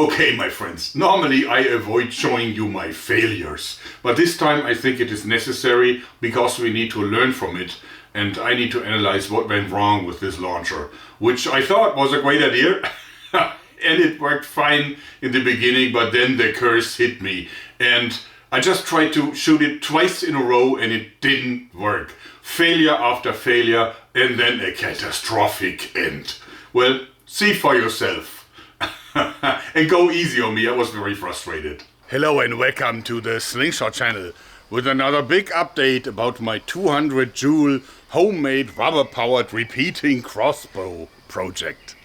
Okay, my friends, normally I avoid showing you my failures, but this time I think it is necessary because we need to learn from it and I need to analyze what went wrong with this launcher, which I thought was a great idea and it worked fine in the beginning, but then the curse hit me and I just tried to shoot it twice in a row and it didn't work. Failure after failure and then a catastrophic end. Well, see for yourself. And go easy on me, I was very frustrated. Hello and welcome to the Slingshot channel with another big update about my 200 joule homemade rubber powered repeating crossbow project.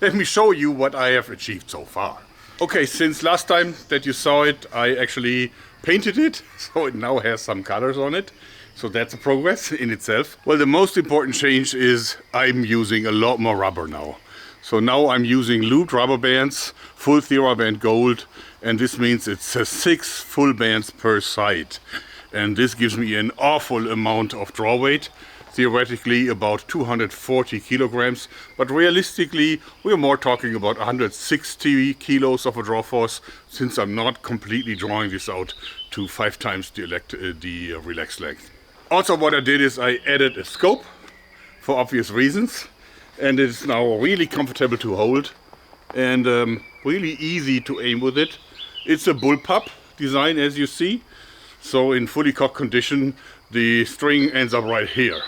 Let me show you what I have achieved so far. Okay, since last time that you saw it, I actually painted it, so it now has some colors on it. So that's a progress in itself. Well, the most important change is I'm using a lot more rubber now. So now I'm using looped rubber bands, full TheraBand gold, and this means it's 6 full bands per side. And this gives me an awful amount of draw weight, theoretically about 240 kilograms, but realistically we're more talking about 160 kilos of a draw force, since I'm not completely drawing this out to 5 times the relaxed length. Also what I did is I added a scope for obvious reasons. And it's now really comfortable to hold and really easy to aim with it. It's a bullpup design, as you see. So in fully cocked condition, the string ends up right here.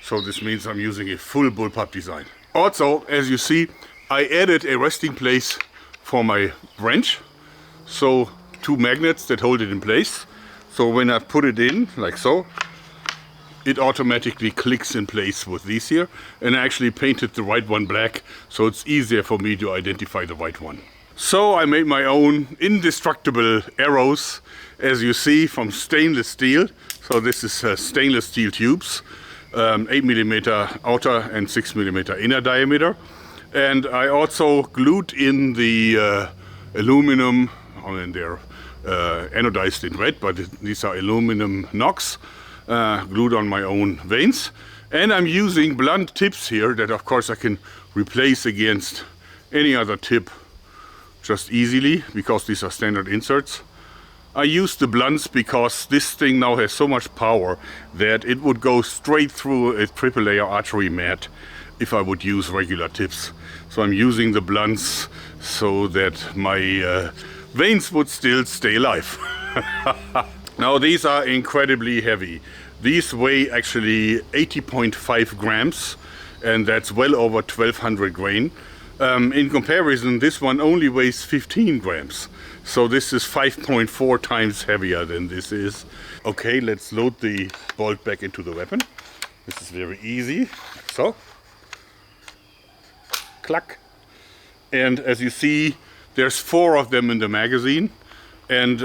So this means I'm using a full bullpup design. Also, as you see, I added a resting place for my wrench. So 2 magnets that hold it in place. So when I put it in, like so, it automatically clicks in place with these here, and I actually painted the right one black, so it's easier for me to identify the right one. So I made my own indestructible arrows, as you see, from stainless steel. So this is stainless steel tubes, 8mm outer and 6mm inner diameter. And I also glued in the aluminum, and they're anodized in red, but these are aluminum knocks. Glued on my own vanes, and I'm using blunt tips here that of course I can replace against any other tip just easily, because these are standard inserts. I use the blunts because this thing now has so much power that it would go straight through a triple layer archery mat if I would use regular tips. So I'm using the blunts so that my vanes would still stay alive. Now these are incredibly heavy. These weigh actually 80.5 grams, and that's well over 1200 grain. In comparison, this one only weighs 15 grams. So this is 5.4 times heavier than this is. Okay, let's load the bolt back into the weapon. This is very easy. So, clack. And as you see, there's 4 of them in the magazine. And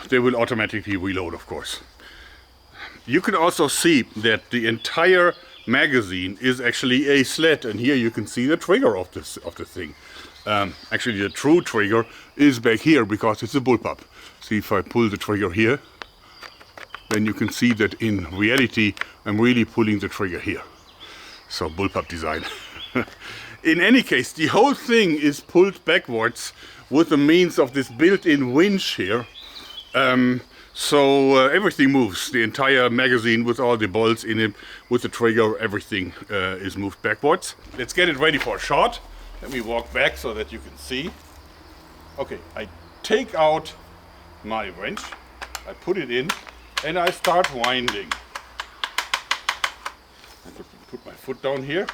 they will automatically reload, of course. You can also see that the entire magazine is actually a sled, and here you can see the trigger of the thing. Actually, the true trigger is back here because it's a bullpup. See, if I pull the trigger here, then you can see that in reality I'm really pulling the trigger here. So bullpup design. In any case, the whole thing is pulled backwards with the means of this built-in winch here. So everything moves. The entire magazine with all the bolts in it, with the trigger, everything is moved backwards. Let's get it ready for a shot. Let me walk back so that you can see. Okay, I take out my wrench, I put it in, and I start winding. I put my foot down here.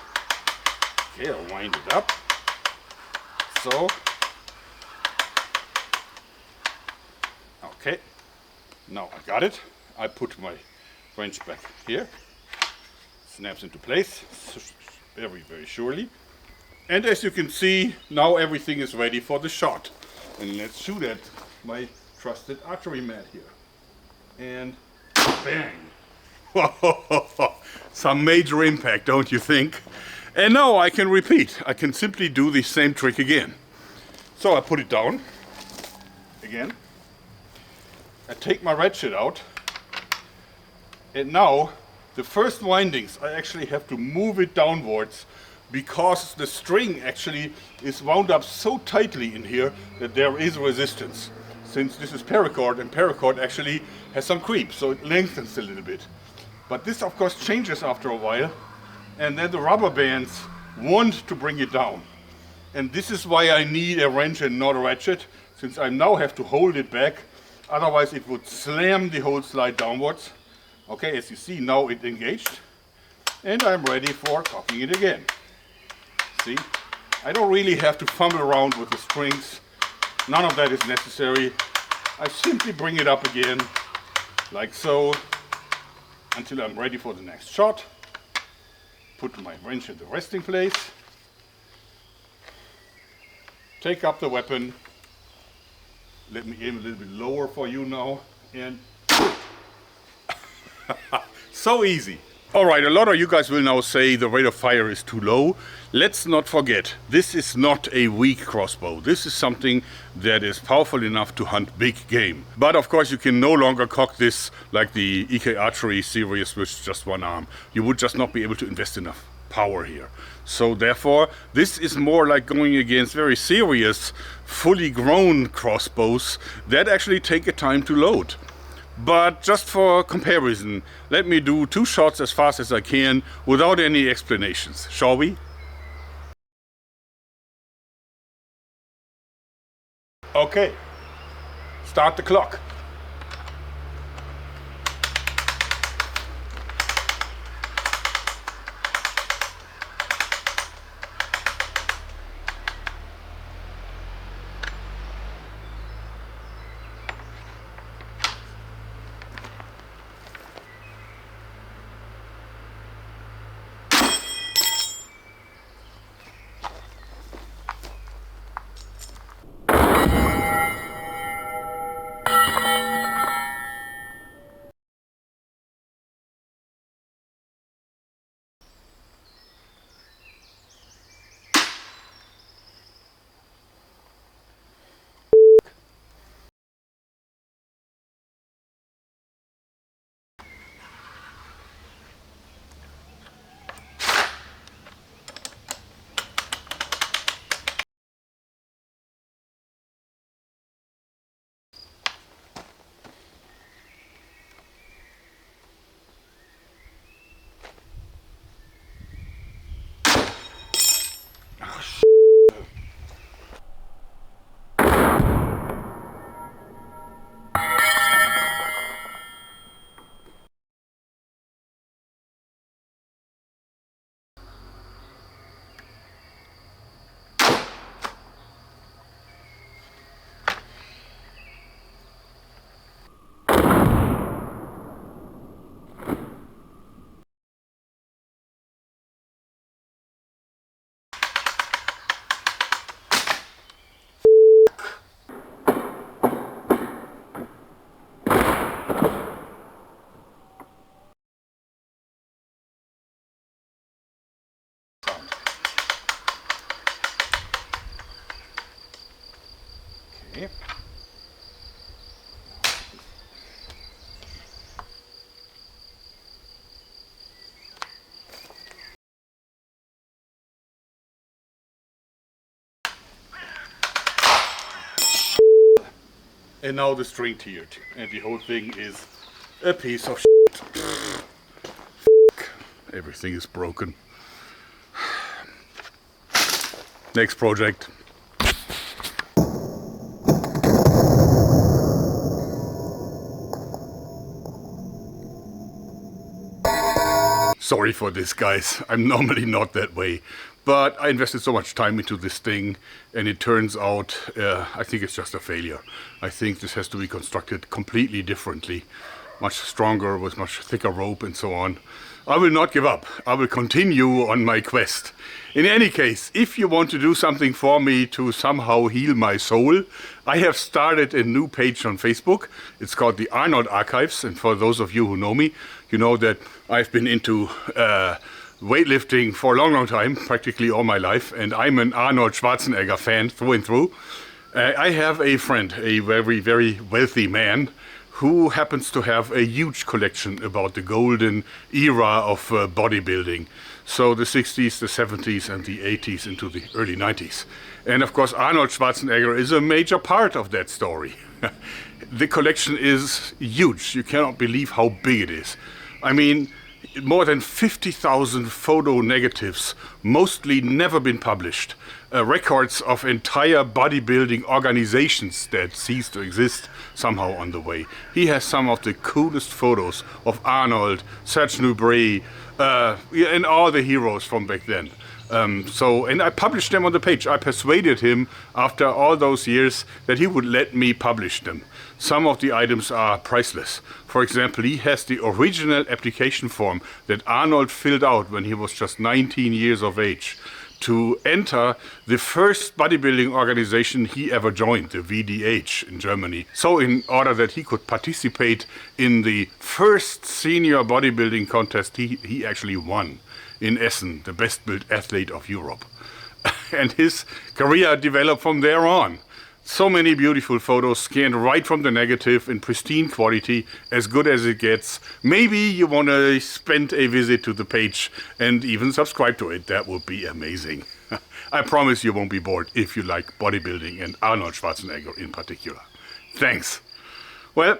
Okay, I'll wind it up. So. Okay, now I got it. I put my wrench back here. Snaps into place very, very surely. And as you can see, now everything is ready for the shot. And let's shoot at my trusted archery mat here. And bang! Some major impact, don't you think? And now I can repeat. I can simply do the same trick again. So I put it down again. I take my ratchet out, and now the first windings I actually have to move it downwards because the string actually is wound up so tightly in here that there is resistance. Since this is paracord, and paracord actually has some creep, so it lengthens a little bit. But this of course changes after a while, and then the rubber bands want to bring it down. And this is why I need a wrench and not a ratchet, since I now have to hold it back, otherwise it would slam the whole slide downwards. Okay, as you see, now it engaged, and I'm ready for cocking it again. See, I don't really have to fumble around with the strings. None of that is necessary. I simply bring it up again, like so, until I'm ready for the next shot. Put my wrench in the resting place. Take up the weapon. Let me aim a little bit lower for you now, and so easy. Alright, a lot of you guys will now say the rate of fire is too low. Let's not forget, this is not a weak crossbow. This is something that is powerful enough to hunt big game. But of course you can no longer cock this like the EK Archery series with just one arm. You would just not be able to invest enough power here. So therefore, this is more like going against very serious, fully grown crossbows that actually take a time to load. But just for comparison, let me do 2 shots as fast as I can without any explanations, shall we? Okay, start the clock. Okay. And now the string tiered, and the whole thing is a piece of shit. Everything is broken. Next project. Sorry for this, guys. I'm normally not that way. But I invested so much time into this thing, and it turns out, I think it's just a failure. I think this has to be constructed completely differently. Much stronger, with much thicker rope and so on. I will not give up. I will continue on my quest. In any case, if you want to do something for me to somehow heal my soul, I have started a new page on Facebook. It's called the Arnold Archives, and for those of you who know me, you know that I've been into weightlifting for a long, long time, practically all my life, and I'm an Arnold Schwarzenegger fan through and through. I have a friend, a very, very wealthy man, who happens to have a huge collection about the golden era of bodybuilding. So the 60s, the 70s and the 80s into the early 90s. And of course Arnold Schwarzenegger is a major part of that story. The collection is huge. You cannot believe how big it is. I mean, more than 50,000 photo negatives, mostly never been published. Records of entire bodybuilding organizations that ceased to exist somehow on the way. He has some of the coolest photos of Arnold, Serge Nubret, and all the heroes from back then. And I published them on the page. I persuaded him after all those years that he would let me publish them. Some of the items are priceless. For example, he has the original application form that Arnold filled out when he was just 19 years of age to enter the first bodybuilding organization he ever joined, the VDH in Germany. So in order that he could participate in the first senior bodybuilding contest he actually won in Essen, the best built athlete of Europe. And his career developed from there on. So many beautiful photos scanned right from the negative in pristine quality, as good as it gets. Maybe you want to spend a visit to the page and even subscribe to it. That would be amazing. I promise you won't be bored if you like bodybuilding and Arnold Schwarzenegger in particular. Thanks. Well,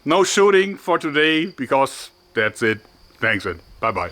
no shooting for today because that's it. Thanks and bye-bye.